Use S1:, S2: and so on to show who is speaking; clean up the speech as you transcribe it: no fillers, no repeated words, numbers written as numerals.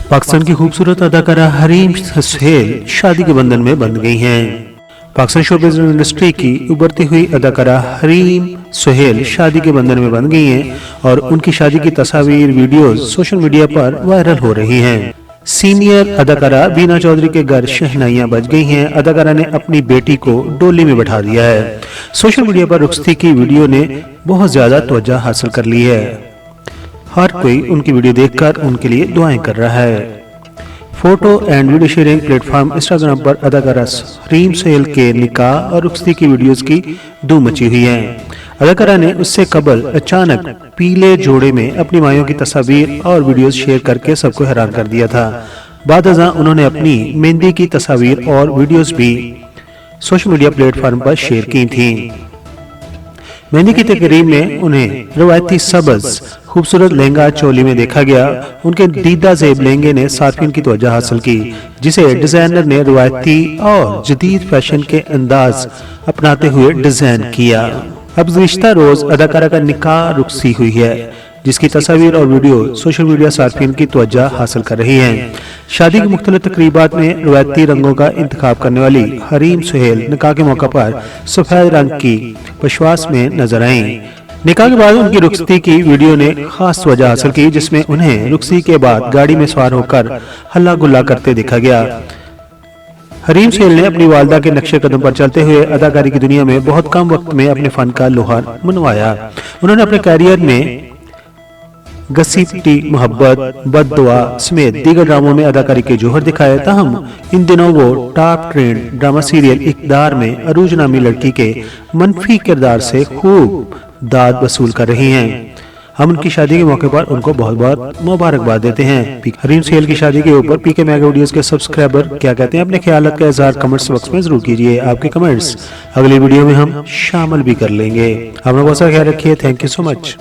S1: पाकिस्तान की खूबसूरत अदाकारा हरीम सुहेल शादी के बंधन में बंध गई हैं। पाकिस्तान शोबिज़ इंडस्ट्री की उभरती हुई अदाकारा हरीम सुहेल शादी के बंधन में बंध गई हैं और उनकी शादी की तस्वीर वीडियोस सोशल मीडिया पर वायरल हो रही हैं। सीनियर अदाकारा बीना चौधरी के घर शहनाइयां बज गई हैं। अदाकारा ने अपनी बेटी को डोली में बैठा दिया है। सोशल मीडिया पर रुखसती की वीडियो ने बहुत ज्यादा तवज्जो हासिल कर ली है। हर कोई उनकी वीडियो देखकर उनके लिए दुआएं कर रहा है। Photo and video sharing platform Instagram पर अदाकारा हरीम सुहेल के निकाह और रुखसती की वीडियोस की धूम मची हुई है। अदाकारा ने उससे कबल अचानक पीले जोड़े में अपनी मायों की तस्वीर और वीडियोस शेयर करके सबको हैरान कर दिया था। बाद अज़ां उन्होंने अपनी मेहंदी की तस्वीर और वीडियोस भी सोशल मीडिया प्लेटफॉर्म पर शेयर की थी। मेहंदी की तकरीब में उन्हें रवायती सबज खूबसूरत लहंगा चोली में देखा गया। उनके दीदा ज़ेब लहंगे ने सार्फिन की तवज्जो हासिल की, जिसे डिजाइनर ने रवायती और जदीद फैशन के अंदाज अपनाते हुए डिजाइन किया। अब गुज़िश्ता रोज अदाकारा का निकाह रुखसती हुई है, जिसकी तस्वीर और वीडियो सोशल मीडिया सार्फिन की तवज्जो हासिल कर रही हैं। शादी की मुख्तलिफ तकरीबात में रवायती रंगों का इंतखाब करने वाली हरीम सुहेल निकाह के मौका पर सफेद रंग की पशवास में नजर आईं। निकाह के बाद उनकी रुखसती की वीडियो ने खास तवज्जो हासिल की, जिसमें उन्हें रुखसती के बाद गाड़ी में सवार होकर हल्ला गुल्ला करते देखा गया। हरीम सुहेल ने अपनी वालदा के नक्शे कदम पर चलते हुए अदाकारी की दुनिया में बहुत कम वक्त में अपने फन का लोहार मनवाया। उन्होंने अपने कैरियर में गसीबटी मोहब्बत, बददुआ समेत दीगर ड्रामों में अदाकारी के जौहर दिखाए। ताहम इन दिनों वो टॉप ट्रेंड ड्रामा सीरियल इक़्तिदार में अरूज नामी लड़की के मनफी किरदार से खूब दाद वसूल कर रही हैं। हम उनकी शादी के मौके पर उनको बहुत बहुत मुबारकबाद देते हैं। हरीम सुहेल की शादी के ऊपर पीके मेगा वीडियोस के सब्सक्राइबर क्या कहते हैं, अपने ख्यालात का इज़हार कमेंट्स बॉक्स में जरूर कीजिए। आपके कमेंट्स अगली वीडियो में हम शामिल भी कर लेंगे। अपना बहुत सारा ख्याल रखिए। Thank you so much.